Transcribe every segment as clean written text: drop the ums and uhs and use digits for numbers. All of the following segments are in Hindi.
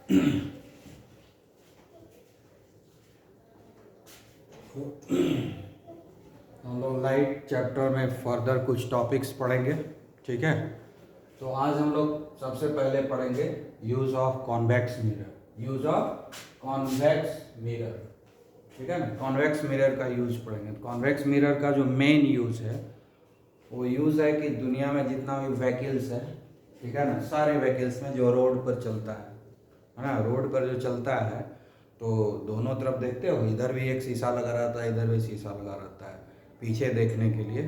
हम लोग लाइट चैप्टर में फर्दर कुछ टॉपिक्स पढ़ेंगे, ठीक है। तो आज हम लोग सबसे पहले पढ़ेंगे use of convex mirror. Use of convex mirror, ठीक है ना। कॉन्वेक्स मिरर का यूज़ पढ़ेंगे। कॉन्वेक्स मिरर का जो मेन यूज़ है वो यूज़ है कि दुनिया में जितना भी व्हीकल्स है, ठीक है ना, सारे व्हीकल्स में जो रोड पर चलता है ना, रोड पर जो चलता है तो दोनों तरफ देखते हो, इधर भी एक शीशा लगा रहता है, इधर भी शीशा लगा रहता है पीछे देखने के लिए।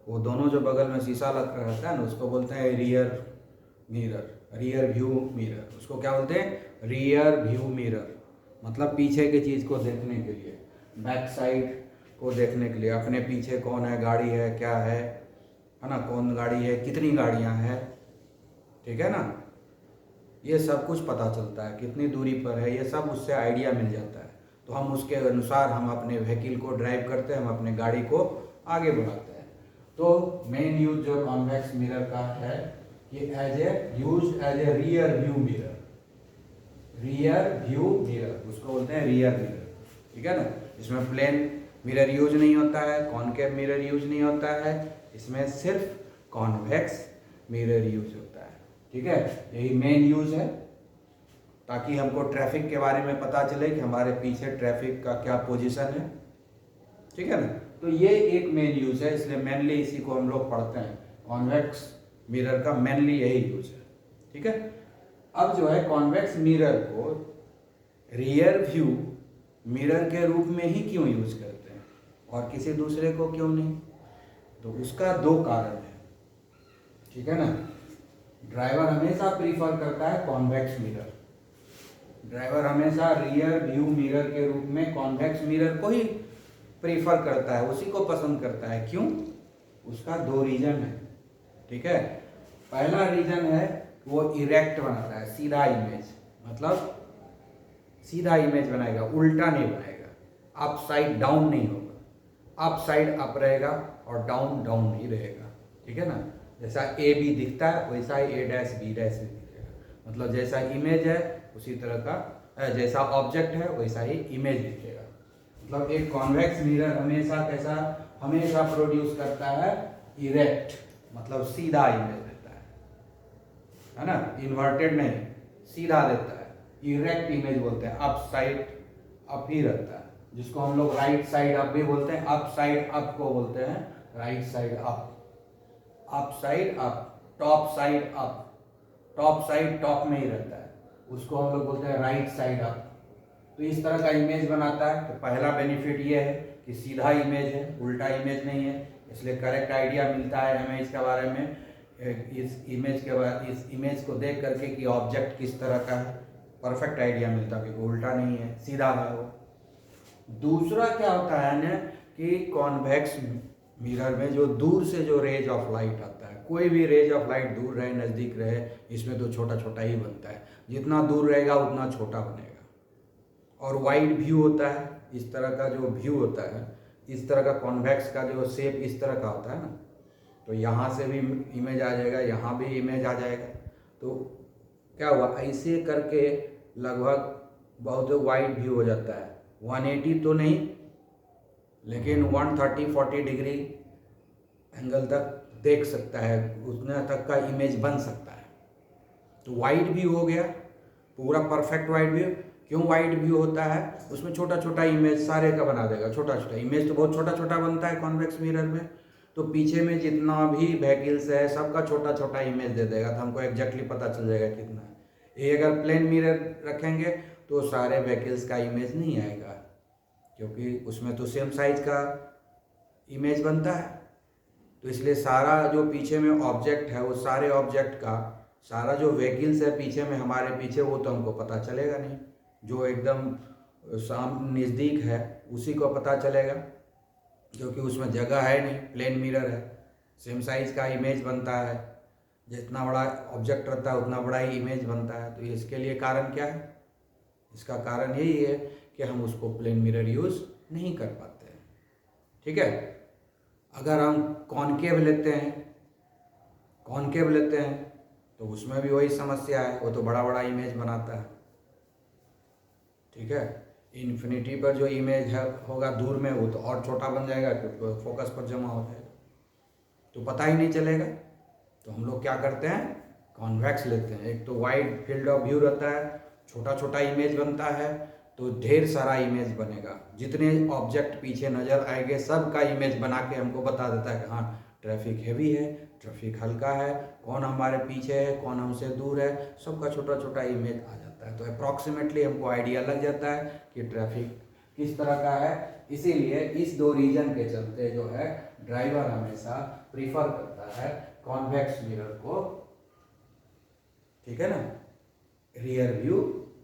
वो दोनों जो बगल में शीशा लगा रहता है ना, उसको बोलते हैं rear mirror, rear view mirror. उसको क्या बोलते हैं? Rear view mirror. मतलब पीछे की चीज़ को देखने के लिए, बैक साइड को देखने के लिए, अपने पीछे कौन है, गाड़ी है, क्या है ना, कौन गाड़ी है, कितनी गाड़ियां हैं, ठीक है ना, ये सब कुछ पता चलता है, कितनी दूरी पर है, ये सब उससे आइडिया मिल जाता है। तो हम उसके अनुसार हम अपने व्हीकल को ड्राइव करते हैं, हम अपने गाड़ी को आगे बढ़ाते हैं। तो मेन यूज जो कॉन्वेक्स मिरर का है कि as a rear view mirror, rear view mirror उसको बोलते हैं रियर मिरर, ठीक है ना। इसमें प्लेन मिरर यूज नहीं होता है, कॉनकेव मिरर यूज नहीं होता है, इसमें सिर्फ कॉन्वेक्स मिरर यूज होता है, ठीक है। यही मेन यूज है, ताकि हमको ट्रैफिक के बारे में पता चले कि हमारे पीछे ट्रैफिक का क्या पोजीशन है, ठीक है ना। तो ये एक मेन यूज है, इसलिए मेनली इसी को हम लोग पढ़ते हैं। कॉन्वेक्स मिरर का मेनली यही यूज है, ठीक है। अब जो है कॉन्वेक्स मिरर को रियर व्यू मिरर के रूप में ही क्यों यूज करते हैं और किसी दूसरे को क्यों नहीं? तो उसका दो कारण है, ठीक है ना। ड्राइवर हमेशा प्रीफर करता है कॉन्वेक्स मिरर, ड्राइवर हमेशा रियर व्यू मिरर के रूप में कॉन्वेक्स मिरर को ही प्रीफर करता है, उसी को पसंद करता है। क्यों? उसका दो रीजन है, ठीक है। पहला रीजन है वो इरेक्ट बनाता है, सीधा इमेज, मतलब सीधा इमेज बनाएगा, उल्टा नहीं बनाएगा, अप साइड डाउन नहीं होगा, अप साइड अप रहेगा और डाउन डाउन नहीं रहेगा, ठीक है ना। जैसा ए बी दिखता है वैसा ही ए डैश बी डैश भी दिखेगा, मतलब जैसा इमेज है उसी तरह का, जैसा ऑब्जेक्ट है वैसा ही इमेज दिखेगा। मतलब एक कॉन्वेक्स मिरर हमेशा कैसा, हमेशा प्रोड्यूस करता है इरेक्ट, मतलब सीधा इमेज देता है ना, इन्वर्टेड नहीं, सीधा देता है। इरेक्ट इमेज बोलते हैं, अप साइड अप ही रहता है, जिसको हम लोग राइट साइड अप भी बोलते हैं। अप साइड अप को बोलते हैं right side up, up side up, top side up, top side top में ही रहता है, उसको हम लोग बोलते हैं राइट साइड अप। तो इस तरह का इमेज बनाता है। तो पहला बेनिफिट ये है कि सीधा इमेज है, उल्टा इमेज नहीं है, इसलिए करेक्ट आइडिया मिलता है हमें इसके बारे में, इस इमेज के बारे, इस इमेज को देख करके कि ऑब्जेक्ट किस तरह का है, परफेक्ट आइडिया मिलता है कि उल्टा नहीं है, सीधा है वो। दूसरा क्या होता है ना कि कॉन्वेक्स मिरर में जो दूर से जो रेज ऑफ लाइट आता है, कोई भी रेज ऑफ लाइट दूर रहे नज़दीक रहे, इसमें तो छोटा छोटा ही बनता है, जितना दूर रहेगा उतना छोटा बनेगा। और वाइड व्यू होता है, इस तरह का जो व्यू होता है, इस तरह का कॉन्वेक्स का जो शेप इस तरह का होता है ना, तो यहाँ से भी इमेज आ जाएगा, यहाँ भी इमेज आ जाएगा। तो क्या हुआ, ऐसे करके लगभग बहुत वाइड व्यू हो जाता है, 180 तो नहीं लेकिन 130-40 डिग्री एंगल तक देख सकता है, उतना तक का इमेज बन सकता है। तो वाइड व्यू हो गया, पूरा परफेक्ट वाइड व्यू। क्यों वाइड व्यू होता है? उसमें छोटा छोटा इमेज सारे का बना देगा, छोटा छोटा इमेज तो बहुत छोटा छोटा बनता है कॉन्वेक्स मिरर में। तो पीछे में जितना भी व्हीकल्स है सबका छोटा छोटा इमेज दे देगा, तो हमको एग्जैक्टली पता चल जाएगा कितना है। ये अगर प्लेन मिरर रखेंगे तो सारे व्हीकल्स का इमेज नहीं आएगा, क्योंकि उसमें तो सेम साइज का इमेज बनता है। तो इसलिए सारा जो पीछे में ऑब्जेक्ट है, वो सारे ऑब्जेक्ट का, सारा जो व्हीकल्स है पीछे में हमारे पीछे, वो तो हमको पता चलेगा नहीं। जो एकदम नज़दीक है उसी को पता चलेगा, क्योंकि उसमें जगह है नहीं, प्लेन मिरर है, सेम साइज का इमेज बनता है, जितना बड़ा ऑब्जेक्ट रहता है उतना बड़ा ही इमेज बनता है। तो इसके लिए कारण क्या है? इसका कारण यही है कि हम उसको प्लेन मिरर यूज़ नहीं कर पाते हैं, ठीक है। अगर हम कॉनकेव लेते हैं, कॉनकेव लेते हैं तो उसमें भी वही समस्या है, वो तो बड़ा बड़ा इमेज बनाता है, ठीक है। इन्फिनिटी पर जो इमेज है होगा दूर में वो तो और छोटा बन जाएगा क्योंकि फोकस पर जमा हो जाएगा, तो पता ही नहीं चलेगा। तो हम लोग क्या करते हैं, कॉन्वेक्स लेते हैं। एक तो वाइड फील्ड ऑफ व्यू रहता है, छोटा छोटा इमेज बनता है, तो ढेर सारा इमेज बनेगा। जितने ऑब्जेक्ट पीछे नज़र आएंगे सब का इमेज बना के हमको बता देता है कि हाँ ट्रैफिक हैवी है, ट्रैफिक हल्का है, कौन हमारे पीछे है, कौन हमसे दूर है, सबका छोटा छोटा इमेज आ जाता है। तो अप्रॉक्सीमेटली हमको आइडिया लग जाता है कि ट्रैफिक किस तरह का है। इसीलिए इस दो रीजन के चलते जो है ड्राइवर हमेशा प्रीफर करता है कॉन्वेक्स मिरर को, ठीक है ना, रियर व्यू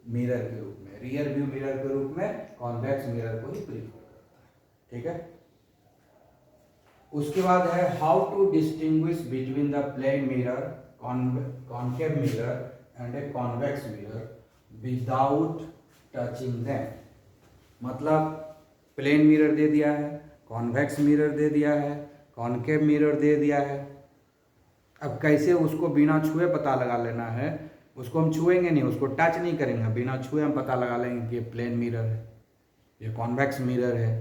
मिरर के रूप में, रियर व्यू मिरर के रूप में कॉन्वेक्स मिरर को ही प्रीफर करता है, ठीक है। उसके बाद है how to distinguish between the plane mirror, concave mirror and a convex mirror without touching them. मतलब प्लेन मिरर दे दिया है, कॉन्वेक्स मिरर दे दिया है, कॉन्केव मिरर दे दिया है। अब कैसे उसको बिना छुए पता लगा लेना है, उसको हम छुएंगे नहीं, उसको टच नहीं करेंगे, बिना छुए हम पता लगा लेंगे कि ये प्लेन मिरर है, ये कॉन्वेक्स मिरर है,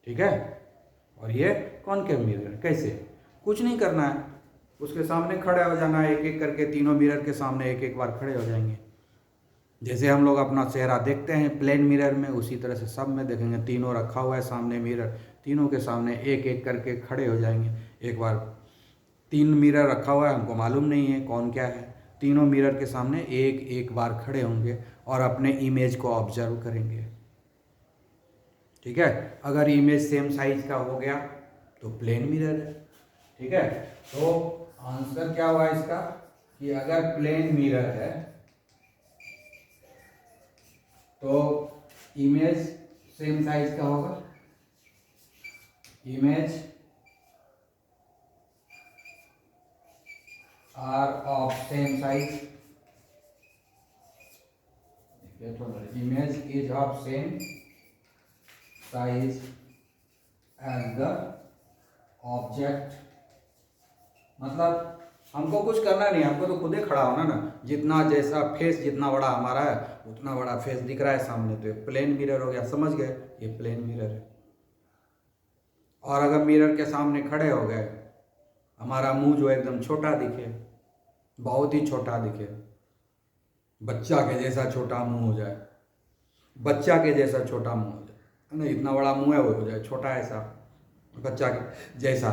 ठीक है, और ये कॉन्केव मिरर है। कैसे, कुछ नहीं करना है, उसके सामने खड़े हो जाना है, एक एक करके तीनों मिरर के सामने एक एक बार खड़े हो जाएंगे। जैसे हम लोग अपना चेहरा देखते हैं प्लेन मिरर में, उसी तरह से सब में देखेंगे। तीनों रखा हुआ है सामने मिरर, तीनों के सामने एक एक करके खड़े हो जाएंगे। एक बार 3 मिरर रखा हुआ है, हमको मालूम नहीं है कौन क्या है, तीनों मिरर के सामने एक एक बार खड़े होंगे और अपने इमेज को ऑब्जर्व करेंगे, ठीक है। अगर इमेज सेम साइज का हो गया तो प्लेन मिरर है, ठीक है। तो आंसर क्या हुआ इसका कि अगर प्लेन मिरर है तो इमेज सेम साइज का होगा, image are of same size, image is of same size as the object. मतलब हमको कुछ करना नहीं, हमको तो खुद ही खड़ा होना ना, जितना जैसा फेस जितना बड़ा हमारा है उतना बड़ा फेस दिख रहा है सामने, तो ये प्लेन मिरर हो गया, समझ गए, ये प्लेन मिरर है। और अगर मिरर के सामने खड़े हो गए, हमारा मुंह जो एकदम छोटा दिखे, बहुत ही छोटा दिखे, बच्चा के जैसा छोटा मुंह हो जाए, बच्चा के जैसा छोटा मुंह हो जाए ना, इतना बड़ा मुंह है वो हो जाए छोटा ऐसा बच्चा के जैसा,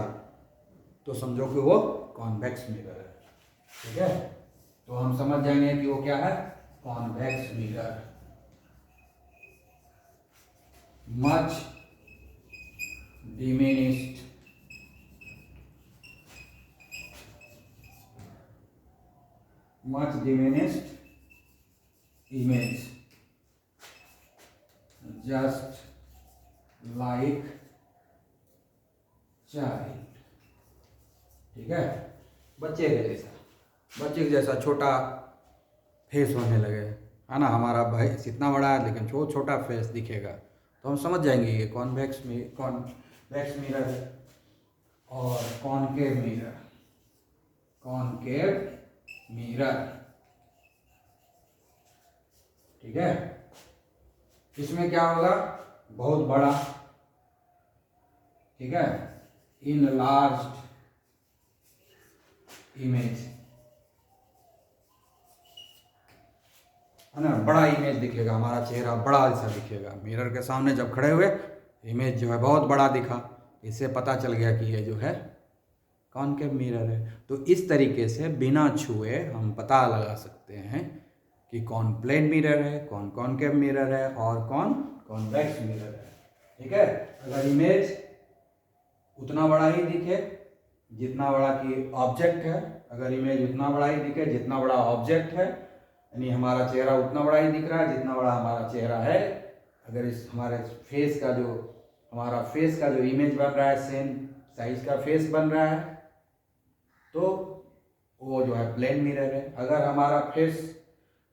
तो समझो कि वो कॉन्वेक्स मिरर है, ठीक है। तो हम समझ जाएंगे कि वो क्या है, convex mirror. Much diminished, much diminished image, just like child, ठीक है, बच्चे के जैसा, बच्चे के जैसा छोटा फेस होने लगे, है ना, हमारा भाई इतना बड़ा है लेकिन छोटा फेस दिखेगा, तो हम समझ जाएंगे ये कॉन्वेक्स मिरर है। और कॉनकेव मिरर, कॉनकेव मिरर, ठीक है। इसमें क्या होगा, बहुत बड़ा, ठीक है, इनलार्ज्ड इमेज, है ना, बड़ा इमेज दिखेगा, हमारा चेहरा बड़ा ऐसा दिखेगा मिरर के सामने जब खड़े हुए, इमेज जो है बहुत बड़ा दिखा, इससे पता चल गया कि ये जो है कॉनकेव मिरर है। तो इस तरीके से बिना छुए हम पता लगा सकते हैं कि कौन प्लेन मिरर है, कौन कॉनकेव मिरर है और कौन कॉन्वेक्स मिरर है, ठीक है। अगर इमेज उतना बड़ा ही दिखे जितना बड़ा कि ऑब्जेक्ट है, अगर इमेज उतना बड़ा ही दिखे जितना बड़ा ऑब्जेक्ट है, यानी हमारा चेहरा उतना बड़ा ही दिख रहा है जितना बड़ा हमारा चेहरा है, अगर इस हमारे फेस का जो हमारा फेस का जो इमेज बन रहा है सेम साइज का फेस बन रहा है, तो वो जो है प्लेन मिरर है। अगर हमारा फेस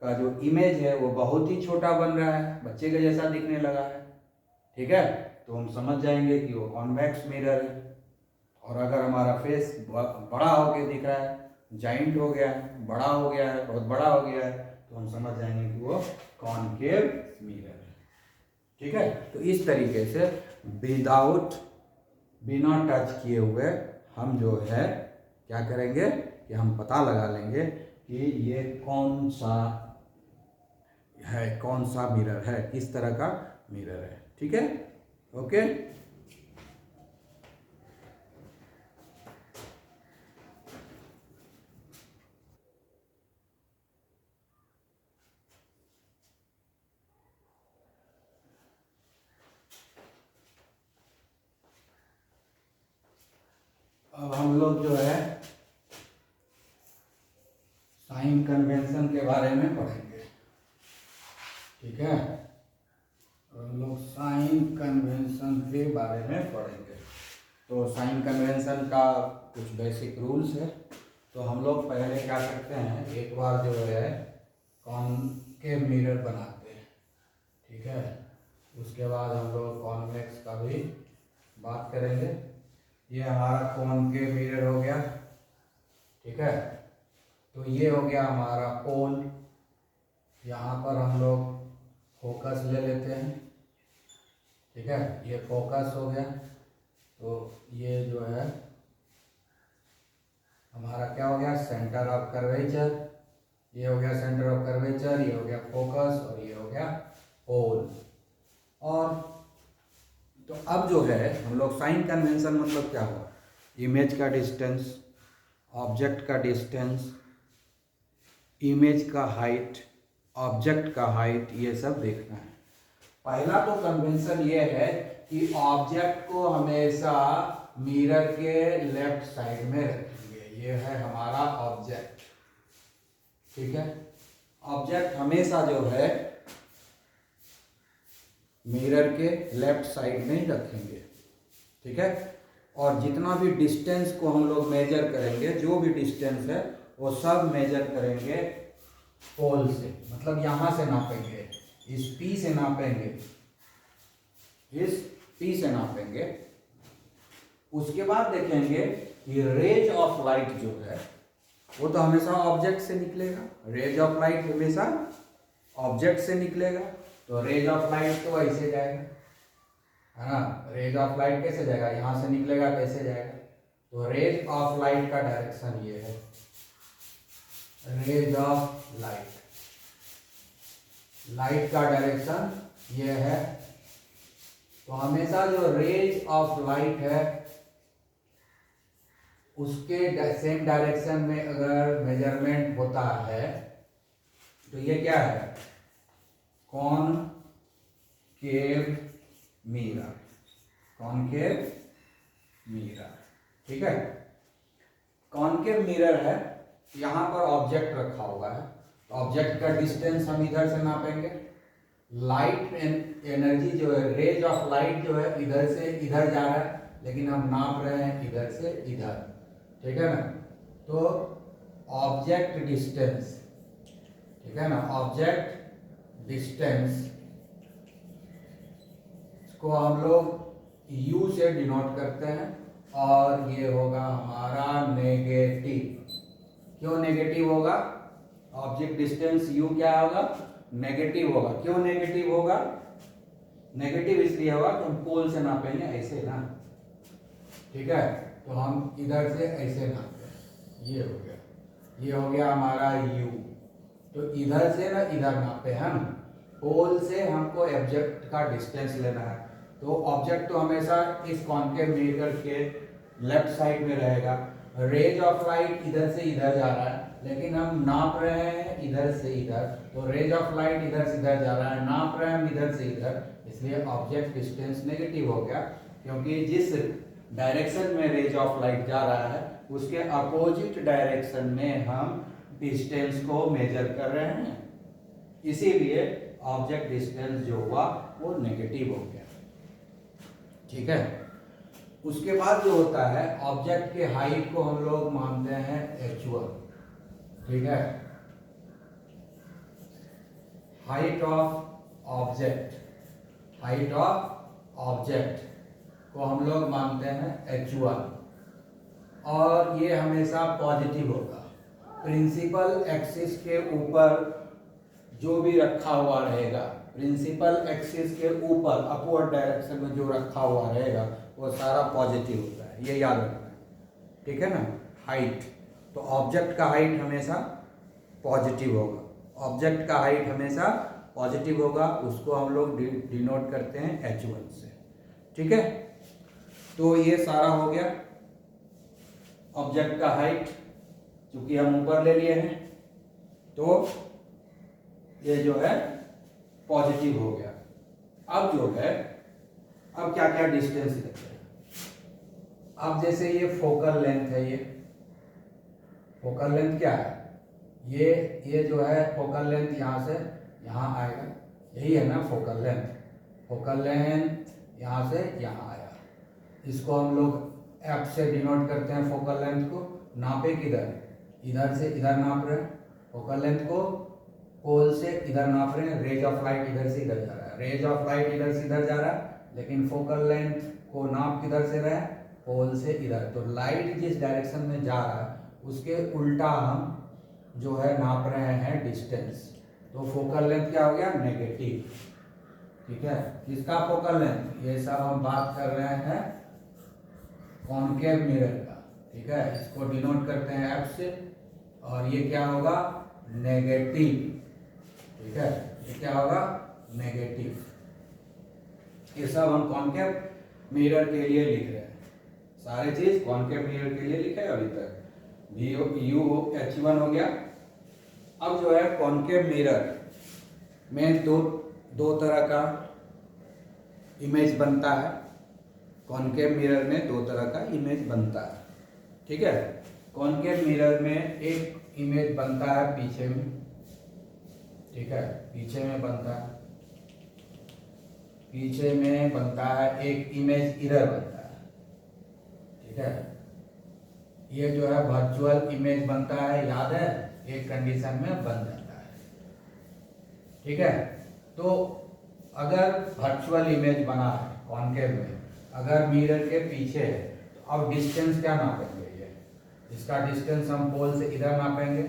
का जो इमेज है वो बहुत ही छोटा बन रहा है, बच्चे के जैसा दिखने लगा है, ठीक है, तो हम समझ जाएंगे कि वो कॉन्वेक्स मिरर है। और अगर हमारा फेस बड़ा होके दिख रहा है, जाइंट हो गया है, बड़ा हो गया है, बहुत बड़ा हो गया है, तो हम समझ जाएंगे कि वो कॉनकेव मिरर ठीक है। तो इस तरीके से विदाउट, बिना टच किए हुए हम जो है क्या करेंगे कि हम पता लगा लेंगे कि ये कौन सा है, कौन सा मिरर है, किस तरह का मिरर है। ठीक है, ओके। अब हम लोग जो है साइन कन्वेंशन के बारे में पढ़ेंगे। ठीक है, हम लोग साइन कन्वेंशन के बारे में पढ़ेंगे। तो साइन कन्वेंशन का कुछ बेसिक रूल्स है। तो हम लोग पहले क्या करते हैं, एक बार जो है कॉनकेव मिरर बनाते हैं। ठीक है, उसके बाद हम लोग कॉन्वेक्स का भी बात करेंगे। ये हमारा कॉनकेव मिरर हो गया। ठीक है, तो ये हो गया हमारा पोल। यहाँ पर हम लोग फोकस ले लेते हैं। ठीक है, ये फोकस हो गया। तो ये जो है हमारा क्या हो गया, सेंटर ऑफ कर्वेचर। ये हो गया सेंटर ऑफ कर्वेचर, ये हो गया फोकस, और ये हो गया पोल। और तो अब जो है हम लोग साइन कन्वेंशन मतलब क्या हुआ, इमेज का डिस्टेंस, ऑब्जेक्ट का डिस्टेंस, इमेज का हाइट, ऑब्जेक्ट का हाइट, ये सब देखना है। पहला तो कन्वेंशन ये है कि ऑब्जेक्ट को हमेशा मिरर के लेफ्ट साइड में रखेंगे। ये है हमारा ऑब्जेक्ट। ठीक है, ऑब्जेक्ट हमेशा जो है मिरर के लेफ्ट साइड में ही रखेंगे। ठीक है, और जितना भी डिस्टेंस को हम लोग मेजर करेंगे, जो भी डिस्टेंस है वो सब मेजर करेंगे पोल से, मतलब यहाँ से नापेंगे, इस P से नापेंगे, इस P से नापेंगे। उसके बाद देखेंगे कि रेज ऑफ लाइट जो है वो तो हमेशा ऑब्जेक्ट से निकलेगा। रेज ऑफ लाइट हमेशा ऑब्जेक्ट से निकलेगा। तो रेज ऑफ लाइट तो ऐसे जाएगा, है ना। रेज ऑफ लाइट कैसे जाएगा, यहाँ से निकलेगा, कैसे जाएगा। तो रेज ऑफ लाइट का डायरेक्शन ये है, रेज ऑफ लाइट, लाइट का डायरेक्शन ये है। तो हमेशा जो रेज ऑफ लाइट है उसके सेम डायरेक्शन में अगर मेजरमेंट होता है तो ये क्या है, कॉनकेव मिरर, कॉनकेव मिरर। ठीक है, कॉनकेव मिरर है, यहाँ पर ऑब्जेक्ट रखा हुआ है। ऑब्जेक्ट का डिस्टेंस हम इधर से नापेंगे। लाइट एनर्जी जो है, रेज ऑफ लाइट जो है इधर से इधर जा रहा है, लेकिन हम नाप रहे हैं इधर से इधर। ठीक है ना। तो ऑब्जेक्ट डिस्टेंस, ठीक है ना, ऑब्जेक्ट डिस्टेंस को हम लोग U से डिनोट करते हैं, और ये होगा हमारा नेगेटिव। क्यों नेगेटिव होगा, ऑब्जेक्ट डिस्टेंस U क्या होगा, नेगेटिव होगा। क्यों नेगेटिव होगा, नेगेटिव इसलिए होगा कि हम पोल से नापेंगे ऐसे ना। ठीक है, तो हम इधर से ऐसे नापते हैं, ये हो गया, ये हो गया हमारा U। तो इधर से ना इधर नापे हम, पोल से हमको ऑब्जेक्ट का डिस्टेंस लेना है। तो ऑब्जेक्ट तो हमेशा इस कॉनकेव मिरर के लेफ्ट साइड में रहेगा। रेज ऑफ लाइट इधर से इधर जा रहा है, लेकिन हम नाप रहे हैं इधर से इधर। तो रेज ऑफ लाइट इधर से इधर जा रहा है, नाप रहे हैं हम इधर से इधर, इसलिए ऑब्जेक्ट डिस्टेंस नेगेटिव हो गया। क्योंकि जिस डायरेक्शन में रेज ऑफ लाइट जा रहा है उसके अपोजिट डायरेक्शन में हम डिस्टेंस को मेजर कर रहे हैं, इसीलिए ऑब्जेक्ट डिस्टेंस जो हुआ वो नेगेटिव हो गया। ठीक है, उसके बाद जो होता है ऑब्जेक्ट के हाइट को हम लोग मानते हैं H1। ठीक है, height of object, height of object को हम लोग मानते हैं H1, और ये हमेशा पॉजिटिव होगा। प्रिंसिपल एक्सिस के ऊपर जो भी रखा हुआ रहेगा प्रिंसिपल एक्सिस के ऊपर अपवर्ड डायरेक्शन में जो रखा हुआ रहेगा वो सारा पॉजिटिव होता है, ये याद रखना है, ठीक है ना। हाइट, तो ऑब्जेक्ट का हाइट हमेशा पॉजिटिव होगा, ऑब्जेक्ट का हाइट हमेशा पॉजिटिव होगा, उसको हम लोग डिनोट करते हैं h1 से, ठीक है। तो ये सारा हो गया ऑब्जेक्ट का हाइट, क्योंकि हम ऊपर ले लिए हैं तो ये जो है पॉजिटिव हो गया। अब जो है, अब क्या क्या डिस्टेंस लेते हैं। अब जैसे ये फोकल लेंथ है, ये फोकल लेंथ क्या है, ये जो है फोकल लेंथ यहाँ से यहाँ आएगा, यही है ना फोकल लेंथ। फोकल लेंथ यहाँ से यहाँ आया, इसको हम लोग एफ से डिनोट करते हैं फोकल लेंथ को। नापे किधर, इधर से इधर नाप रहे हैं, फोकल लेंथ को पोल से इधर नाप रहे हैं, रेज ऑफ लाइट इधर से इधर जा रहा है, रेज ऑफ लाइट इधर से इधर जा रहा है, लेकिन फोकल लेंथ को नाप किधर से रहा है, पोल से इधर। तो लाइट जिस डायरेक्शन में जा रहा है उसके उल्टा हम जो है नाप रहे हैं डिस्टेंस, तो फोकल लेंथ क्या हो गया, नेगेटिव, ठीक है। किसका फोकल लेंथ, ये सब हम बात कर रहे हैं कॉनकेव मिरर का, ठीक है। इसको डिनोट करते हैं एफ से, और ये क्या होगा, नेगेटिव, ठीक है। ये क्या होगा, नेगेटिव। ये सब हम कॉनकेव मिरर के लिए लिख रहे हैं, सारे चीज कॉनकेव मिरर के लिए लिखे अभी तक। h1 हो गया। अब जो है कॉनकेव मिरर में दो तरह का इमेज बनता है, कॉनकेव मिरर में दो तरह का इमेज बनता है, ठीक है। कॉनकेव मिरर में एक इमेज बनता है पीछे में, ठीक है, पीछे में बनता है, पीछे में बनता है, एक इमेज इधर बनता है, ठीक है। ये जो है वर्चुअल इमेज बनता है, याद है, एक कंडीशन में बन जाता है, ठीक है। तो अगर वर्चुअल इमेज बना है कॉनकेव में, अगर मिरर के पीछे है, तो अब डिस्टेंस क्या नापेंगे, ये इसका डिस्टेंस हम पोल से इधर नापेंगे।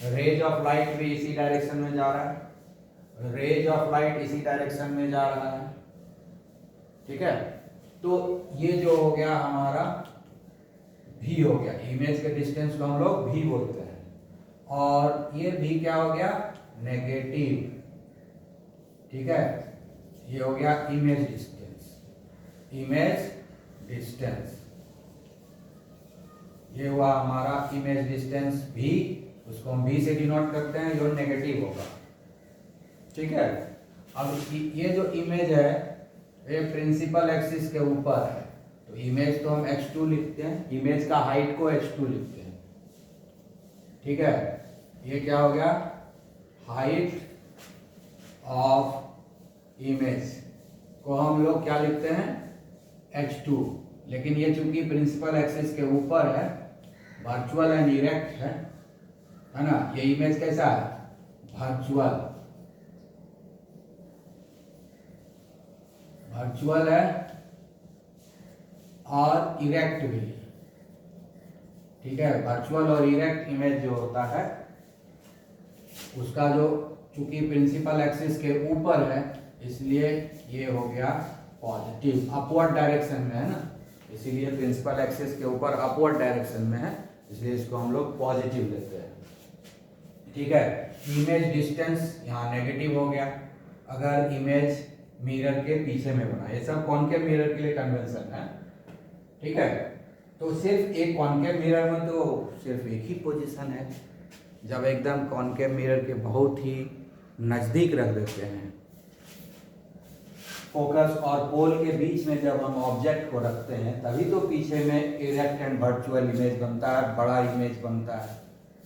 रेज ऑफ लाइट भी इसी डायरेक्शन में जा रहा है, रेज ऑफ लाइट इसी डायरेक्शन में जा रहा है, ठीक है। तो ये जो हो गया हमारा भी हो गया, इमेज के डिस्टेंस को हम लोग भी बोलते हैं, और ये भी क्या हो गया, नेगेटिव, ठीक है। ये हो गया इमेज डिस्टेंस, इमेज डिस्टेंस, ये हुआ हमारा इमेज डिस्टेंस भी, उसको हम भी से डिनोट करते हैं, जो नेगेटिव होगा, ठीक है। अब ये जो इमेज है ये प्रिंसिपल एक्सिस के ऊपर है, तो इमेज तो हम h2 लिखते हैं, इमेज का हाइट को h2 लिखते हैं, ठीक है। ये क्या हो गया, हाइट ऑफ इमेज को हम लोग क्या लिखते हैं, h2, लेकिन ये चूंकि प्रिंसिपल एक्सिस के ऊपर है, वर्चुअल एंड इरेक्ट है ना, ये इमेज कैसा है, वर्चुअल है और इरेक्ट भी, ठीक है। वर्चुअल और इरेक्ट इमेज जो होता है उसका जो चूंकि प्रिंसिपल एक्सिस के ऊपर है, इसलिए ये हो गया पॉजिटिव, अपवर्ड डायरेक्शन में है ना, इसीलिए प्रिंसिपल एक्सिस के ऊपर अपवर्ड डायरेक्शन में है, इसलिए इसको हम लोग पॉजिटिव लेते हैं, ठीक है। इमेज डिस्टेंस यहाँ नेगेटिव हो गया अगर इमेज मिरर के पीछे में बना, ये सब कॉनकेव मिरर के लिए कन्वेंशन है, ठीक है। तो सिर्फ एक कॉनकेव मिरर में तो सिर्फ एक ही पोजीशन है, जब एकदम कॉनकेव मिरर के बहुत ही नज़दीक रख देते हैं, फोकस और पोल के बीच में जब हम ऑब्जेक्ट को रखते हैं, तभी तो पीछे में इरेक्ट एंड वर्चुअल इमेज बनता है, बड़ा इमेज बनता है,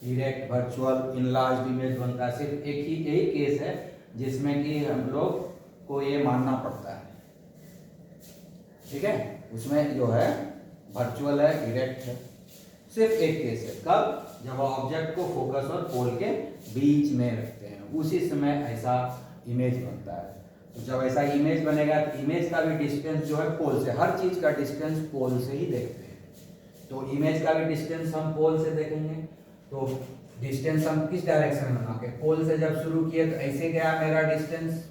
इरेक्ट वर्चुअल इनलार्ज्ड इमेज बनता है। सिर्फ एक ही यही केस है जिसमें कि हम लोग को ये मानना पड़ता है, ठीक है। उसमें जो है वर्चुअल है, इरेक्ट है, सिर्फ एक केस है, कब, जब ऑब्जेक्ट को फोकस और पोल के बीच में रखते हैं, उसी समय ऐसा इमेज बनता है। तो जब ऐसा इमेज बनेगा तो इमेज का भी डिस्टेंस जो है पोल से, हर चीज का डिस्टेंस पोल से ही देखते हैं, तो इमेज का भी डिस्टेंस हम पोल से देखेंगे, तो डिस्टेंस हम किस डायरेक्शन में बनाओगे, पोल से जब शुरू किए तो ऐसे गया मेरा डिस्टेंस,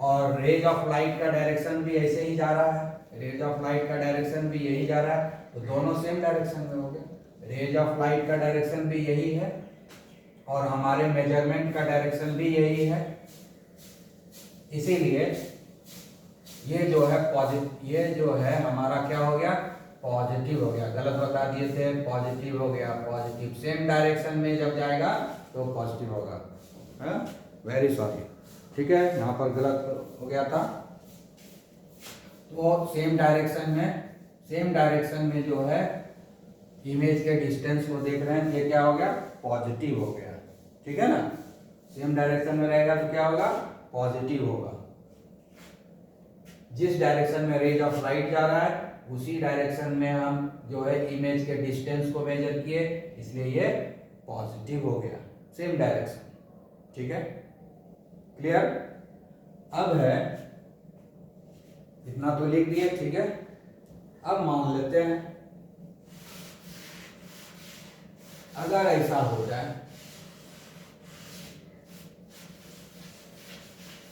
और रेज ऑफ लाइट का डायरेक्शन भी ऐसे ही जा रहा है, रेज ऑफ लाइट का डायरेक्शन भी यही जा रहा है, तो दोनों सेम डायरेक्शन में हो गए। रेज ऑफ लाइट का डायरेक्शन भी यही है और हमारे मेजरमेंट का डायरेक्शन भी यही है, इसीलिए ये जो है पॉजिटिव, ये जो है हमारा क्या हो गया, पॉजिटिव हो गया। गलत बता दिए थे, पॉजिटिव हो गया, पॉजिटिव सेम डायरेक्शन में जब जाएगा तो पॉजिटिव होगा। वेरी सॉरी, ठीक है, यहाँ पर गलत हो गया था। तो सेम डायरेक्शन में जो है इमेज के डिस्टेंस को देख रहे हैं, ये क्या हो गया, पॉजिटिव हो गया, ठीक है ना। सेम डायरेक्शन में रहेगा तो क्या होगा, पॉजिटिव होगा। जिस डायरेक्शन में रेज ऑफ लाइट जा रहा है उसी डायरेक्शन में हम जो है इमेज के डिस्टेंस को मेजर किए, इसलिए ये पॉजिटिव हो गया, सेम डायरेक्शन, ठीक है, क्लियर। अब है इतना तो लिख दिए, ठीक है। अब मान लेते हैं अगर ऐसा हो जाए,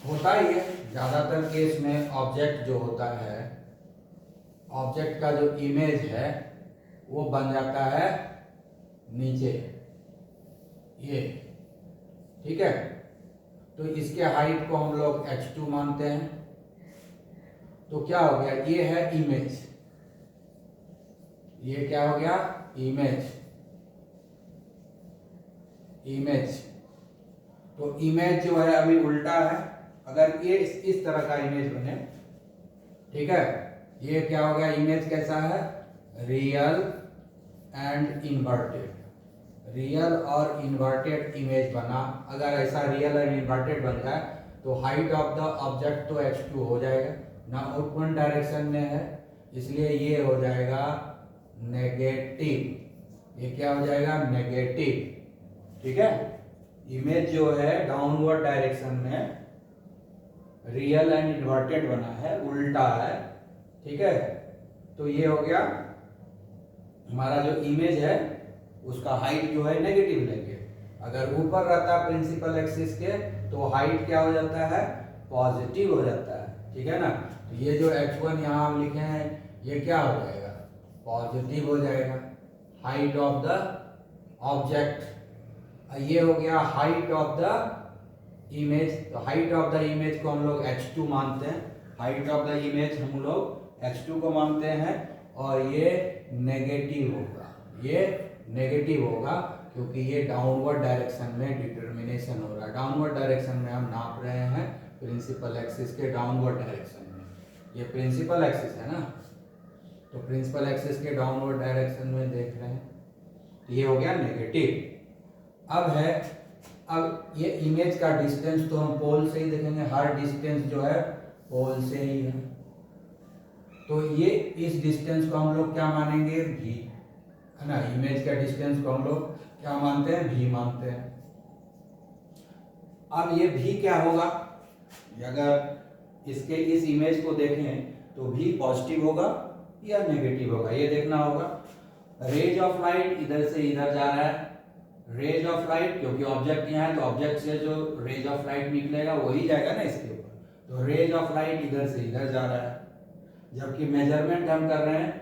होता ही है ज्यादातर केस में, ऑब्जेक्ट जो होता है, ऑब्जेक्ट का जो इमेज है वो बन जाता है नीचे, ये, ठीक है। तो इसके हाइट को हम लोग h2 मानते हैं, तो क्या हो गया, ये है इमेज, ये क्या हो गया, इमेज। तो इमेज जो है अभी उल्टा है, अगर ये इस तरह का इमेज बने, ठीक है, ये क्या हो गया, इमेज कैसा है, रियल एंड इन्वर्टेड, रियल और इन्वर्टेड इमेज बना। अगर ऐसा रियल और इन्वर्टेड बन जाए तो हाइट ऑफ द ऑब्जेक्ट तो h2 हो जाएगा ना, आउटवर्ड डायरेक्शन में है, इसलिए ये हो जाएगा नेगेटिव, ये क्या हो जाएगा, नेगेटिव, ठीक है। इमेज जो है डाउनवर्ड डायरेक्शन में रियल एंड इन्वर्टेड बना है, उल्टा है, ठीक है। तो ये हो गया हमारा जो इमेज है उसका हाइट जो है नेगेटिव लेंगे। अगर ऊपर रहता प्रिंसिपल एक्सिस के तो हाइट क्या हो जाता है, पॉजिटिव हो जाता है, ठीक है ना। तो ये जो h1 यहाँ हम लिखे हैं ये क्या हो जाएगा, पॉजिटिव हो जाएगा, हाइट ऑफ द ऑब्जेक्ट। ये हो गया हाइट ऑफ द इमेज। तो हाइट ऑफ द इमेज को हम लोग h2 मानते हैं, हाइट ऑफ द इमेज हम लोग h2 को मानते हैं, और ये नेगेटिव होगा, ये नेगेटिव होगा क्योंकि ये डाउनवर्ड डायरेक्शन में डिटर्मिनेशन हो रहा है। डाउनवर्ड डायरेक्शन में हम नाप रहे हैं प्रिंसिपल एक्सिस के डाउनवर्ड डायरेक्शन में, ये प्रिंसिपल एक्सिस है ना, तो प्रिंसिपल एक्सिस के डाउनवर्ड डायरेक्शन में देख रहे हैं, ये हो गया नेगेटिव। अब ये इमेज का डिस्टेंस तो हम पोल से ही देखेंगे, हर डिस्टेंस जो है पोल से ही है, तो ये इस डिस्टेंस को हम लोग क्या मानेंगे, v, है ना। इमेज का डिस्टेंस को हम लोग क्या मानते हैं, v मानते हैं। अब ये v क्या होगा, अगर इसके इस इमेज को देखें तो v पॉजिटिव होगा या नेगेटिव होगा, ये देखना होगा। रेज ऑफ लाइट इधर से इधर जा रहा है, रेज ऑफ लाइट क्योंकि ऑब्जेक्ट यहाँ है तो ऑब्जेक्ट से जो रेज ऑफ लाइट निकलेगा वही जाएगा ना इसके ऊपर, तो रेज ऑफ लाइट इधर से इधर जा रहा है। जबकि मेजरमेंट हम कर रहे हैं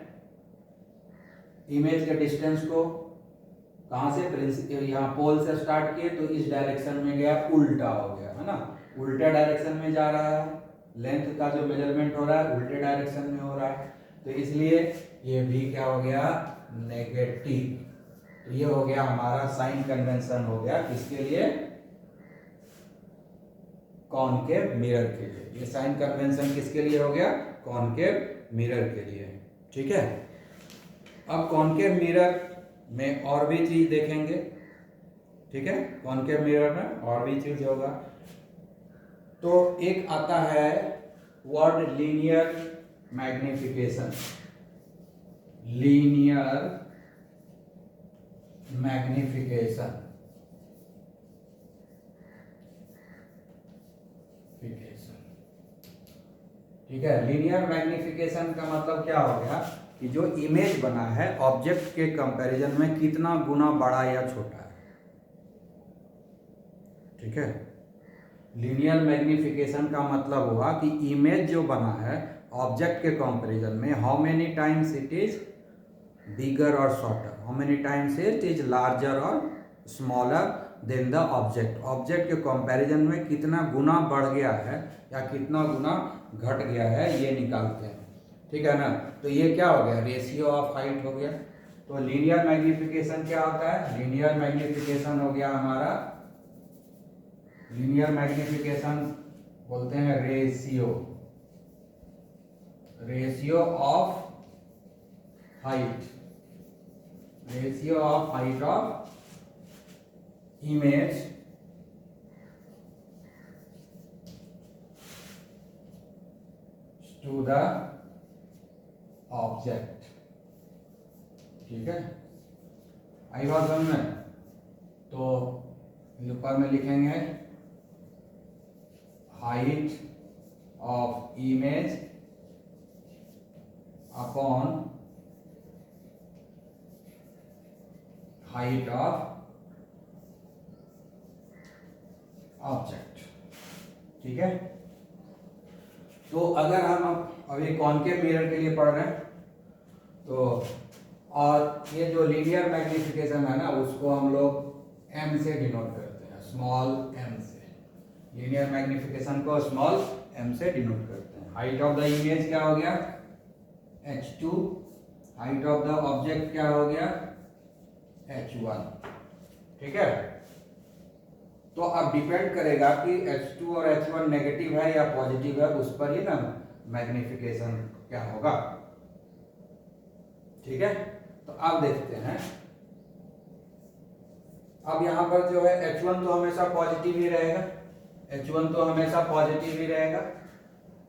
इमेज के डिस्टेंस को, कहाँ से, प्रिंसिपल यहाँ पोल से स्टार्ट किए तो इस डायरेक्शन में गया, उल्टा हो गया, है ना, उल्टे डायरेक्शन में जा रहा है, लेंथ का जो मेजरमेंट हो रहा है उल्टे डायरेक्शन में हो रहा है, तो इसलिए ये भी क्या हो गया, नेगेटिव। तो ये हो गया हमारा साइन कन्वेंशन हो गया, किसके लिए, कॉनकेव मिरर के लिए। ये साइन कन्वेंशन किसके लिए हो गया, कॉनकेव मिरर के लिए, ठीक है। अब कॉनकेव मिरर में और भी चीज देखेंगे, ठीक है, कॉनकेव मिरर में और भी चीज होगा। तो एक आता है word linear magnification, linear magnification, ठीक है। लीनियर मैग्निफिकेशन का मतलब क्या हो गया कि जो इमेज बना है ऑब्जेक्ट के कंपैरिजन में कितना गुना बड़ा या छोटा है। ठीक है, लीनियर मैग्निफिकेशन का मतलब हुआ कि इमेज जो बना है ऑब्जेक्ट के कंपैरिजन में how many times it is bigger और shorter, how many times it is larger और smaller than the object. Object के कंपैरिजन में कितना गुना बढ़ गया है या कितना गुना घट गया है ये निकालते हैं। ठीक है ना, तो ये क्या हो गया, रेशियो ऑफ हाइट हो गया। तो लीनियर मैग्निफिकेशन क्या होता है, लीनियर मैग्निफिकेशन हो गया हमारा, लीनियर मैग्निफिकेशन बोलते हैं ratio, ratio of height, ratio of height of image to the object. ठीक है, आई बात समझ में। तो ऊपर में लिखेंगे height of image upon height of object. ठीक है, तो अगर हम अभी कॉनकेव मिरर के लिए पढ़ रहे हैं तो, और ये जो लीनियर मैग्निफिकेशन है ना उसको हम लोग m से डिनोट करते हैं, स्मॉल m से। लीनियर मैग्निफिकेशन को स्मॉल m से डिनोट करते हैं। हाइट ऑफ द इमेज क्या हो गया, h2, height of the object क्या हो गया, h1। ठीक है, तो अब डिपेंड करेगा कि h2 और h1 नेगेटिव है या पॉजिटिव है, उस पर ही ना मैग्निफिकेशन क्या होगा। ठीक है, तो अब देखते हैं, अब यहां पर जो है h1 तो हमेशा पॉजिटिव ही रहेगा, h1 तो हमेशा पॉजिटिव ही रहेगा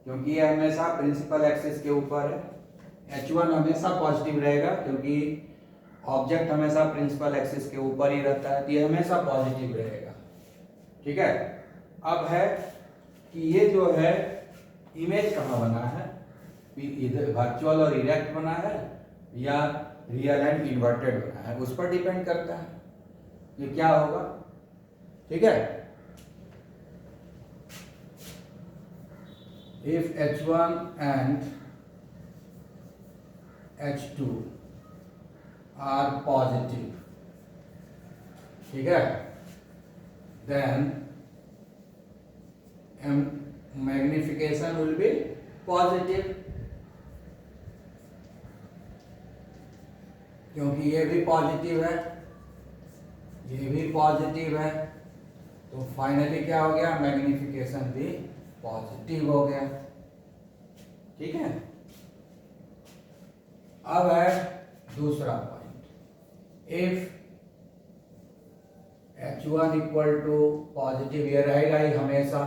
क्योंकि ये हमेशा प्रिंसिपल एक्सिस के ऊपर है। h1 हमेशा पॉजिटिव रहेगा क्योंकि ऑब्जेक्ट हमेशा प्रिंसिपल एक्सिस के ऊपर ही रहता है, तो ये हमेशा पॉजिटिव रहेगा। ठीक है, अब है कि ये जो है इमेज कहाँ बना है, इधर वर्चुअल और इरेक्ट बना है या रियल एंड इन्वर्टेड बना है, उस पर डिपेंड करता है ये क्या होगा। ठीक है, if h1 and h2 are positive, ठीक है, then magnification will be positive क्योंकि ये भी पॉजिटिव है, ये भी पॉजिटिव है, तो फाइनली क्या हो गया, मैग्निफिकेशन भी पॉजिटिव हो गया। ठीक है, अब है दूसरा point, if h1 equal to positive, ये रहेगा ही हमेशा,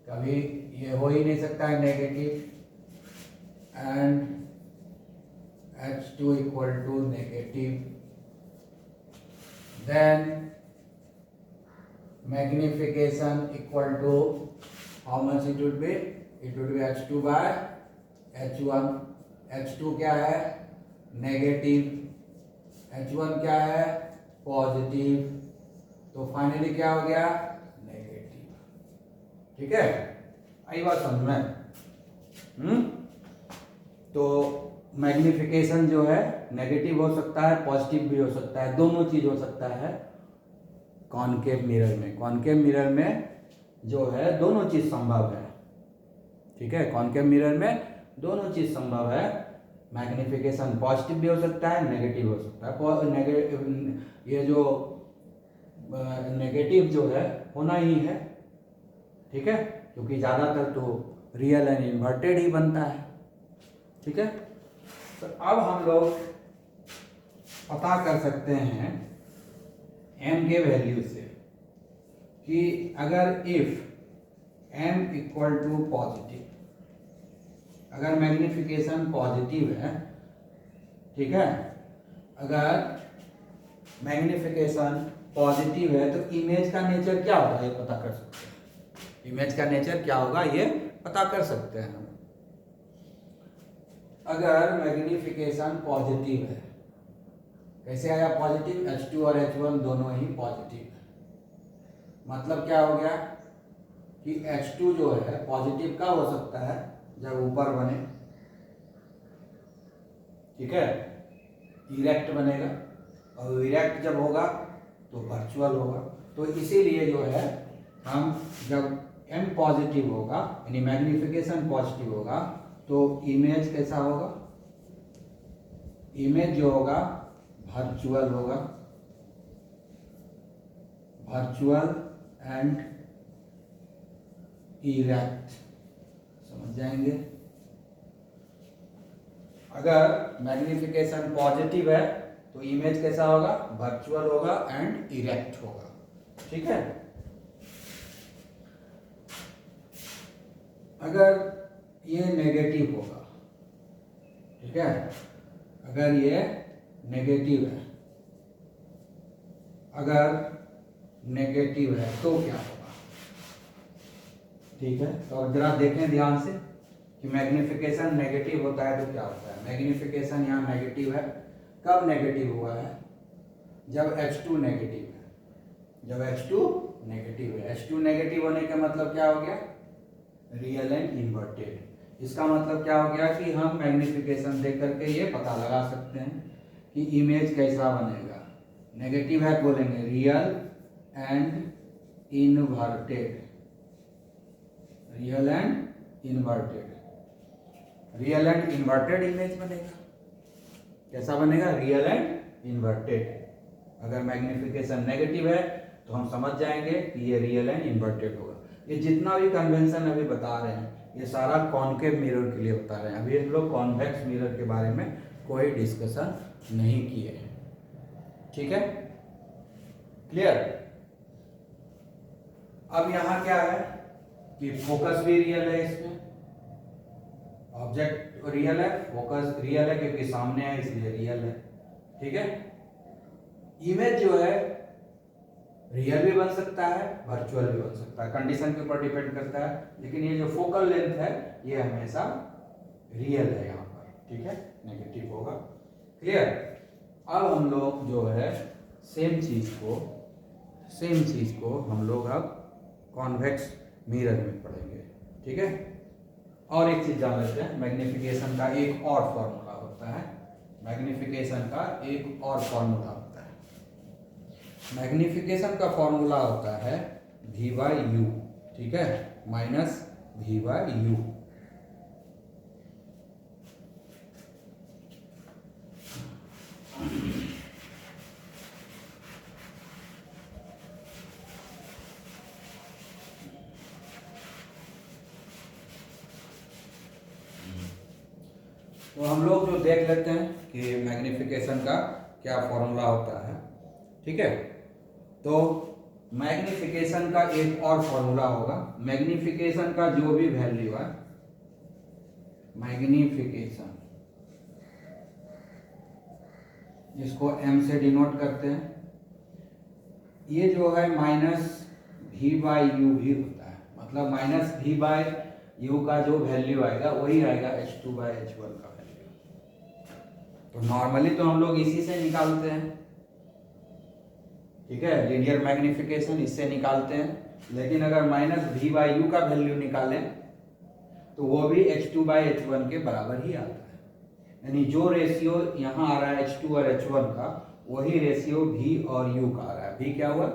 कभी ये हो ही नहीं सकता है negative, and h2 equal to negative, then magnification equal to how much it would be, it would be h2 by h1। h2 क्या है, नेगेटिव, h1 क्या है, पॉजिटिव, तो फाइनली क्या हो गया, नेगेटिव। ठीक है, आई बात समझ में। तो मैग्निफिकेशन जो है नेगेटिव हो सकता है, पॉजिटिव भी हो सकता है, दोनों चीज हो सकता है कॉनकेव मिरर में। कॉनकेव मिरर में जो है दोनों चीज संभव है। ठीक है, कॉनकेव मिरर में दोनों चीज संभव है, मैग्निफिकेशन पॉजिटिव भी हो सकता है, नेगेटिव हो सकता है। ये जो नेगेटिव जो है होना ही है। ठीक है, क्योंकि ज़्यादातर तो रियल एंड इन्वर्टेड ही बनता है। ठीक है, तो अब हम लोग पता कर सकते हैं m के वैल्यू से कि अगर if m equal to positive, अगर मैग्निफिकेशन पॉजिटिव है, ठीक है, अगर मैग्निफिकेशन पॉजिटिव है तो इमेज का नेचर क्या होगा ये पता कर सकते हैं। इमेज का नेचर क्या होगा ये पता कर सकते हैं हम। अगर मैग्नीफिकेशन पॉजिटिव है, कैसे आया पॉजिटिव, H2 और H1 दोनों ही पॉजिटिव है, मतलब क्या हो गया कि H2 जो है पॉजिटिव कब हो सकता है, जब ऊपर बने, ठीक है, इरेक्ट बनेगा, और इरेक्ट जब होगा तो वर्चुअल होगा। तो इसीलिए जो है हम जब M पॉजिटिव होगा यानी मैग्नीफिकेशन पॉजिटिव होगा तो इमेज कैसा होगा, इमेज जो होगा वर्चुअल होगा, वर्चुअल एंड इरेक्ट, समझ जाएंगे। अगर मैग्नीफिकेशन पॉजिटिव है तो इमेज कैसा होगा, वर्चुअल होगा एंड इरेक्ट होगा, ठीक है। अगर ये नेगेटिव होगा, ठीक है, अगर ये नेगेटिव है, अगर नेगेटिव है तो क्या होगा, ठीक है। तो अब जरा देखें ध्यान से कि मैग्नीफिकेशन नेगेटिव होता है तो क्या होता है। मैग्नीफिकेशन यहाँ नेगेटिव है, कब नेगेटिव हुआ है, जब H2 नेगेटिव है, जब H2 नेगेटिव है। H2 नेगेटिव होने का मतलब क्या हो गया, रियल एंड इन्वर्टेड। इसका मतलब क्या हो गया कि हम मैग्नीफिकेशन देख करके ये पता लगा सकते हैं कि इमेज कैसा बनेगा। नेगेटिव है बोलेंगे real and inverted, real and inverted, real and inverted image बनेगा। कैसा बनेगा, रियल एंड इन्वर्टेड। अगर मैग्नीफिकेशन नेगेटिव है तो हम समझ जाएंगे कि ये रियल एंड इन्वर्टेड होगा। ये जितना भी कन्वेंशन अभी बता रहे हैं ये सारा कॉन्केव मिरर के लिए बता रहे हैं। अभी हम लोग कॉन्वेक्स मिरर के बारे में कोई डिस्कशन नहीं किए हैं, ठीक है, क्लियर। अब यहाँ क्या है कि फोकस भी रियल है, इसमें ऑब्जेक्ट रियल है, फोकस रियल है क्योंकि सामने है इसलिए रियल है, ठीक है। इमेज जो है रियल भी बन सकता है, वर्चुअल भी बन सकता है, कंडीशन के ऊपर डिपेंड करता है, लेकिन ये जो फोकल लेंथ है ये हमेशा रियल है यहाँ पर, ठीक है, नेगेटिव होगा, क्लियर। अब हम लोग जो है सेम चीज को हम लोग अब कॉन्वेक्स मिरर में पढ़ेंगे, ठीक है। और एक चीज जान लेते हैं, मैग्नीफिकेशन का एक और फॉर्मूला होता है, मैग्नीफिकेशन का एक और फॉर्मूला होता है। मैग्नीफिकेशन का फॉर्मूला होता है V/U, ठीक है, माइनस V/U। तो हम लोग जो देख लेते हैं कि मैग्नीफिकेशन का क्या फॉर्मूला होता है, ठीक है। तो मैग्नीफिकेशन का एक और फॉर्मूला होगा, मैग्नीफिकेशन का जो भी वैल्यू है, मैग्नीफिकेशन जिसको m से डिनोट करते हैं, ये जो है माइनस V/U भी होता है, मतलब माइनस V/U का जो वैल्यू आएगा वही आएगा H2/H1 का वैल्यू। तो नॉर्मली तो हम लोग इसी से निकालते हैं, ठीक है, लीनियर मैग्नीफिकेशन इससे निकालते हैं, लेकिन अगर माइनस V/U का वैल्यू निकालें तो वो भी H2/H1 के बराबर ही आता है। यानी जो रेशियो यहाँ आ रहा है H2 और H1 का, वही रेशियो V और U का आ रहा है। V क्या हुआ,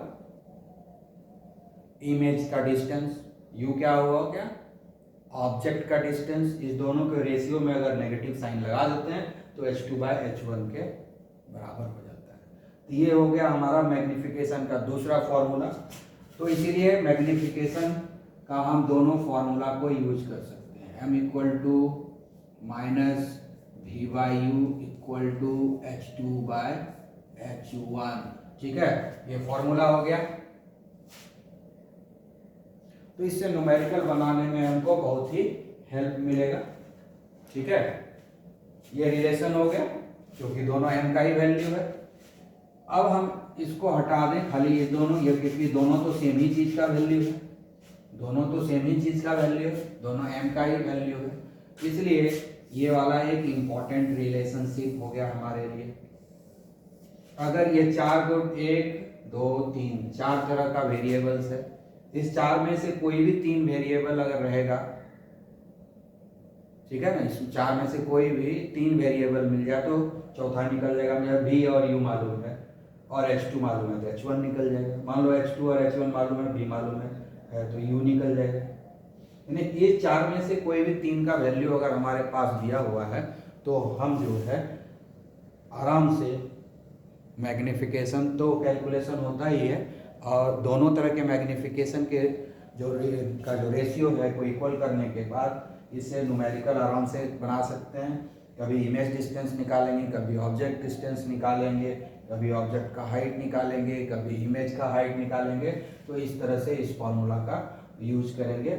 इमेज का डिस्टेंस, U क्या हुआ, क्या ऑब्जेक्ट का डिस्टेंस। इस दोनों के रेशियो में अगर नेगेटिव साइन लगा देते हैं तो H2/H1 के बराबर हो जाता है। तो ये हो गया हमारा मैग्नीफिकेशन का दूसरा फॉर्मूला। तो इसीलिए मैग्नीफिकेशन का हम दोनों फॉर्मूला को यूज कर सकते हैं, M equal to minus V/U equal to H2/H1, ठीक है, ये फॉर्मूला हो गया। तो इससे न्यूमेरिकल बनाने में हमको बहुत ही हेल्प मिलेगा, ठीक है। ये रिलेशन हो गया क्योंकि दोनों m का ही वैल्यू है। अब हम इसको हटा दें, खाली ये दोनों, ये क्योंकि दोनों तो सेम ही चीज का वैल्यू है, दोनों तो सेम ही चीज का वैल्यू है, दोनों m का ही वैल्यू है, इसलिए ये वाला एक इम्पॉर्टेंट रिलेशनशिप हो गया हमारे लिए। अगर ये 4 गुण 1 2 3 4 तरह का वेरिएबल्स है, इस 4 में से कोई भी 3 वेरिएबल अगर रहेगा, ठीक है ना, इस 4 में से कोई भी 3 वेरिएबल मिल जाए तो चौथा निकल जाएगा। मुझे v और u मालूम है और h2 मालूम है तो h1 निकल जाएगा। मान लो h2 और h1 मालूम है, v मालूम है तो u निकल जाएगा। यानी ये 4 में से कोई भी 3 का वैल्यू अगर हमारे पास दिया हुआ है तो हम जो है आराम से मैग्निफिकेशन तो कैलकुलेशन होता ही है, और दोनों तरह के मैग्निफिकेशन के जो रेशियो है को इक्वल करने के बाद इससे न्यूमेरिकल आराम से बना सकते हैं। कभी इमेज डिस्टेंस निकालेंगे, कभी ऑब्जेक्ट डिस्टेंस निकालेंगे, कभी ऑब्जेक्ट का हाइट निकालेंगे, कभी इमेज का हाइट निकालेंगे। तो इस तरह से इस फॉर्मूला का यूज करेंगे,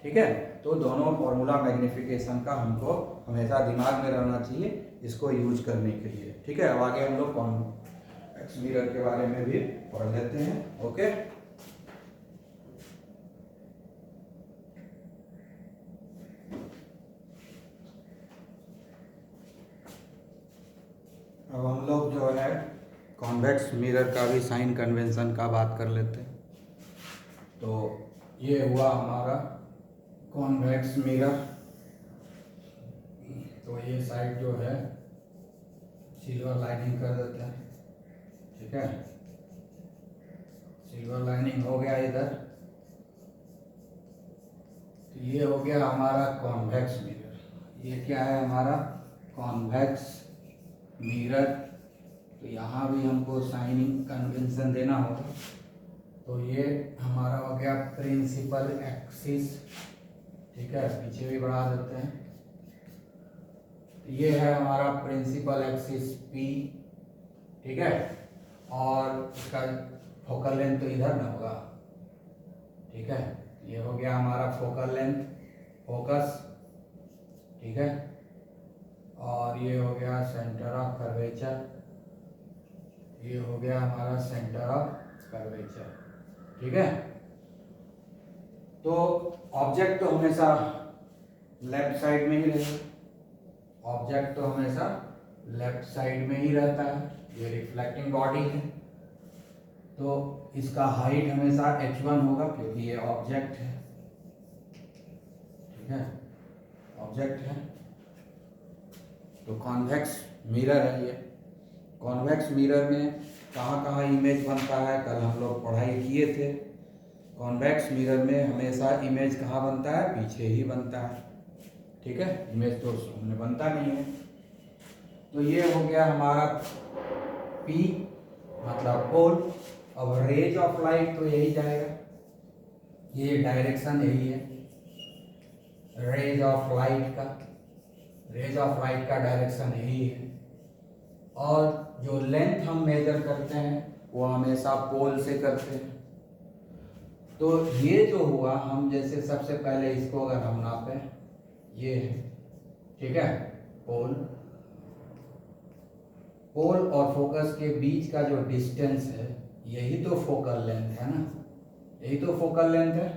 ठीक है। तो दोनों फॉर्मूला मैग्निफिकेशन का हमको हमेशा दिमाग में रहना चाहिए इसको यूज करने के लिए, ठीक है। अब आगे हम लोग कॉन्वेक्स मिरर के बारे में भी पढ़ लेते हैं, ओके। अब हम लोग जो है कॉन्वेक्स मिरर का भी साइन कन्वेंशन का बात कर लेते हैं। तो ये हुआ हमारा कॉन्वेक्स मिरर। तो ये साइड जो है सिल्वर लाइनिंग कर देते हैं, ठीक है। सिल्वर लाइनिंग हो गया इधर। तो ये हो गया हमारा कॉन्वेक्स मिरर। ये क्या है हमारा कॉन्वेक्स मिरर। तो यहाँ भी हमको साइनिंग कन्वेंशन देना होगा। तो ये हमारा हो गया प्रिंसिपल एक्सिस, ठीक है। पीछे भी बढ़ा देते हैं। ये है हमारा प्रिंसिपल एक्सिस P, ठीक है। और इसका फोकल लेंथ तो इधर में होगा, ठीक है। ये हो गया हमारा फोकल लेंथ, फोकस, ठीक है। और ये हो गया सेंटर ऑफ कर्वेचर, ये हो गया हमारा सेंटर ऑफ कर्वेचर, ठीक है। तो ऑब्जेक्ट तो हमेशा लेफ्ट साइड में ही रहेगा, ऑब्जेक्ट तो हमेशा लेफ्ट साइड में ही रहता है। ये रिफ्लेक्टिंग बॉडी है तो इसका हाइट हमेशा h1 होगा क्योंकि ये ऑब्जेक्ट है, ठीक है, ऑब्जेक्ट है। तो कॉन्वेक्स मिरर है ये। कॉन्वेक्स मिरर में कहाँ कहाँ इमेज बनता है कल हम लोग पढ़ाई किए थे। कॉन्वेक्स मिरर में हमेशा इमेज कहाँ बनता है, पीछे ही बनता है, ठीक है। इमेज तो सामने बनता नहीं है। तो ये हो गया हमारा P मतलब पोल। अब रेज ऑफ लाइट तो यही जाएगा, ये डायरेक्शन यही है रेज ऑफ लाइट का, रेज ऑफ लाइट का डायरेक्शन यही है। और जो लेंथ हम मेजर करते हैं वो हमेशा पोल से करते हैं। तो ये जो हुआ, हम जैसे सबसे पहले इसको अगर हम नापें, ये है, ठीक है, पोल। पोल और फोकस के बीच का जो डिस्टेंस है यही तो फोकल लेंथ है ना, यही तो फोकल लेंथ है,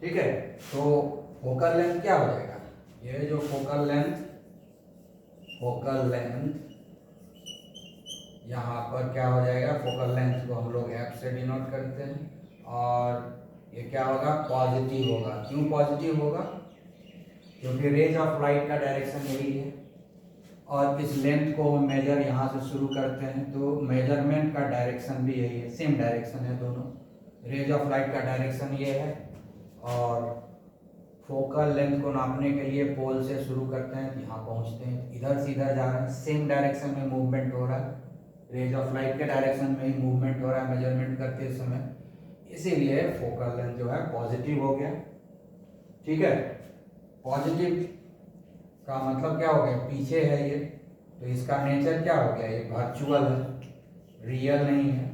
ठीक है। तो फोकल लेंथ क्या हो जाएगा, ये जो फोकल लेंथ यहाँ पर क्या हो जाएगा, फोकल लेंथ को हम लोग F से डिनोट करते हैं। और ये क्या होगा, पॉजिटिव होगा। क्यों पॉजिटिव होगा, क्योंकि रेज ऑफ लाइट का डायरेक्शन यही है। और इस लेंथ को हम मेजर यहाँ से शुरू करते हैं तो मेजरमेंट का डायरेक्शन भी यही है, सेम डायरेक्शन है दोनों। रेज ऑफ लाइट का डायरेक्शन ये है और फोकल लेंथ को नापने के लिए पोल से शुरू करते हैं, यहाँ पहुँचते हैं, इधर से इधर जा रहे हैं, सेम डायरेक्शन में मूवमेंट हो रहा है। रेज ऑफ लाइट के डायरेक्शन में ही मूवमेंट हो रहा है मेजरमेंट करते समय, इसीलिए फोकल लेंथ जो है पॉजिटिव हो गया, ठीक है। पॉजिटिव का मतलब क्या हो गया, पीछे है ये, तो इसका नेचर क्या हो गया, ये वर्चुअल है, रियल नहीं है,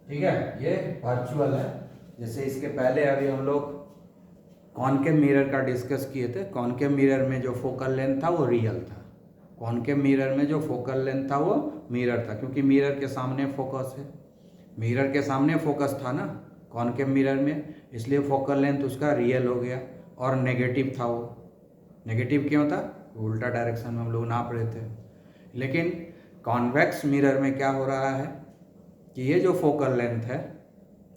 ठीक है, ये वर्चुअल है। जैसे इसके पहले अभी हम लोग कॉनकेव मिरर का डिस्कस किए थे। कॉनकेव मिरर में जो फोकल लेंथ था वो रियल था, कॉनकेव मिरर में जो फोकल लेंथ था वो मिरर था, क्योंकि मिरर के सामने फोकस है, मिरर के सामने फोकस था ना कॉनकेव मिरर में, इसलिए फोकल लेंथ उसका रियल हो गया और नेगेटिव था वो, नेगेटिव क्यों था? उल्टा डायरेक्शन में हम लोग नाप रहे थे। लेकिन कॉन्वेक्स मिरर में क्या हो रहा है कि ये जो फोकल लेंथ है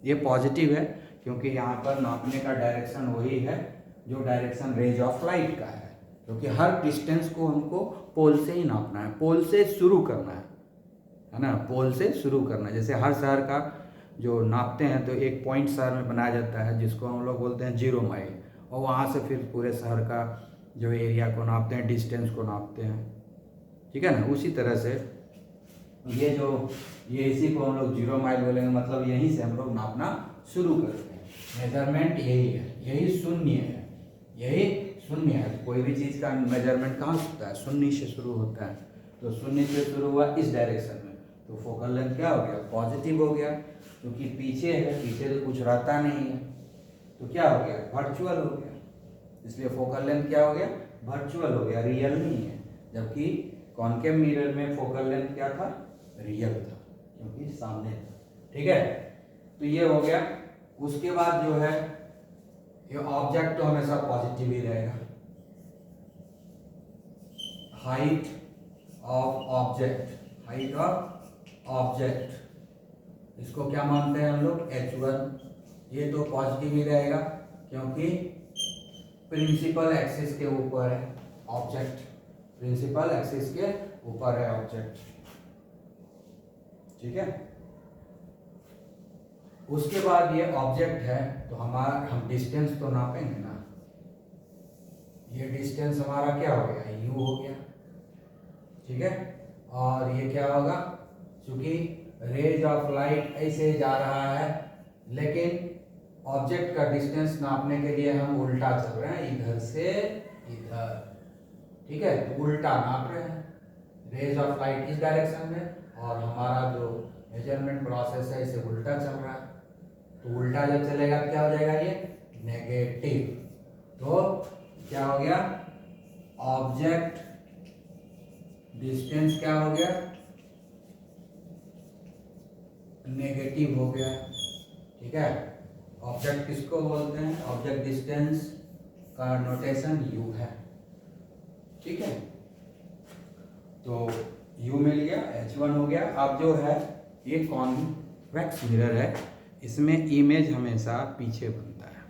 ये पॉजिटिव है, क्योंकि यहाँ पर नापने का डायरेक्शन वही है जो डायरेक्शन रेज ऑफ लाइट का है, क्योंकि हर डिस्टेंस को हमको पोल से ही नापना है, पोल से शुरू करना है ना, पोल से शुरू करना है। जैसे हर शहर का जो नापते हैं तो एक पॉइंट शहर में बनाया जाता है जिसको हम लोग बोलते हैं 0 माइल, और वहाँ से फिर पूरे शहर का जो एरिया को नापते हैं, डिस्टेंस को नापते हैं, ठीक है ना। उसी तरह से ये इसी को हम लोग 0 माइल बोलेंगे, मतलब यहीं से हम लोग नापना शुरू करते हैं। मेजरमेंट यही है, यही शून्य है, यही शून्य है। कोई भी चीज़ का मेजरमेंट कहाँ से होता है? शून्य से शुरू होता है। तो शून्य से शुरू हुआ इस डायरेक्शन में, तो फोकल लेंथ क्या हो गया? पॉजिटिव हो गया, क्योंकि पीछे है, पीछे तो कुछ रहता नहीं है, तो क्या हो गया? वर्चुअल हो गया। इसलिए फोकल लेंथ क्या हो गया? वर्चुअल हो गया, रियल नहीं है। जबकि कॉनकेव मिरर में फोकल लेंथ क्या था? रियल था, क्योंकि सामने था, ठीक है। तो ये हो गया। उसके बाद जो है ये ऑब्जेक्ट तो हमेशा पॉजिटिव ही रहेगा। Height of object, height of object, इसको क्या मानते हैं हम लोग? h1। ये तो पॉजिटिव ही रहेगा, क्योंकि प्रिंसिपल एक्सिस के ऊपर है ऑब्जेक्ट, प्रिंसिपल एक्सिस के ऊपर है ऑब्जेक्ट, ठीक है। उसके बाद ये ऑब्जेक्ट है, तो हम डिस्टेंस तो नापेंगे ना। ये डिस्टेंस हमारा क्या हो गया? u हो गया, ठीक है। और ये क्या होगा? क्योंकि रेज ऑफ लाइट ऐसे जा रहा है, लेकिन ऑब्जेक्ट का डिस्टेंस नापने के लिए हम उल्टा चल रहे हैं, इधर से इधर, ठीक है। तो उल्टा नाप रहे हैं, रेज ऑफ लाइट इस डायरेक्शन में और हमारा जो मेजरमेंट प्रोसेस है इसे उल्टा चल रहा है। तो उल्टा जब चलेगा क्या हो जाएगा? ये नेगेटिव। तो क्या हो गया? ऑब्जेक्ट डिस्टेंस क्या हो गया? नेगेटिव हो गया, ठीक है। ऑब्जेक्ट किसको बोलते हैं? ऑब्जेक्ट डिस्टेंस का नोटेशन u है, ठीक है। तो u मिल गया, h1 हो गया। अब जो है ये कॉन्वेक्स मिरर है, इसमें इमेज हमेशा पीछे बनता है,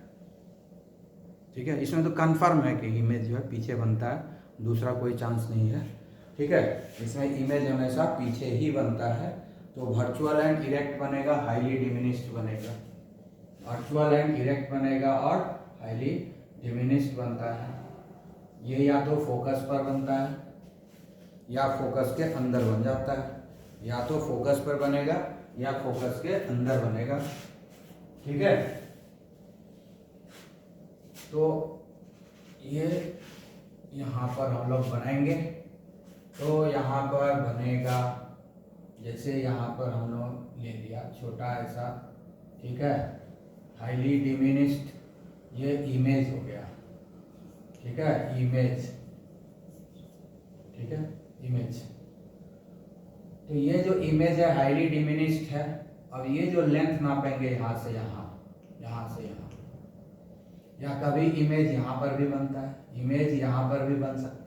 ठीक है। इसमें तो कंफर्म है कि इमेज जो है पीछे बनता है, दूसरा कोई चांस नहीं है, ठीक है। इसमें इमेज हमेशा पीछे ही बनता है। तो वर्चुअल एंड इरेक्ट बनेगा, हाईली डिमिनिश्ड बनेगा, वर्चुअल एंड इरेक्ट बनेगा और हाईली डिमिनिश्ड बनता है। ये या तो फोकस पर बनता है या फोकस के अंदर बन जाता है, या तो फोकस पर बनेगा या फोकस के अंदर बनेगा, ठीक है। तो ये यहाँ पर हम लोग बनाएंगे, तो यहाँ पर बनेगा, जैसे यहाँ पर हम लोग ले लिया छोटा ऐसा, ठीक है, हाईली डिमिनिश्ड, ये इमेज हो गया, ठीक है, इमेज, ठीक है, इमेज। तो ये जो इमेज है हाईली डिमिनिश्ड है। अब ये जो लेंथ नापेंगे यहाँ से यहाँ, यहाँ से यहाँ, या कभी इमेज यहाँ पर भी बनता है, इमेज यहाँ पर भी बन सकता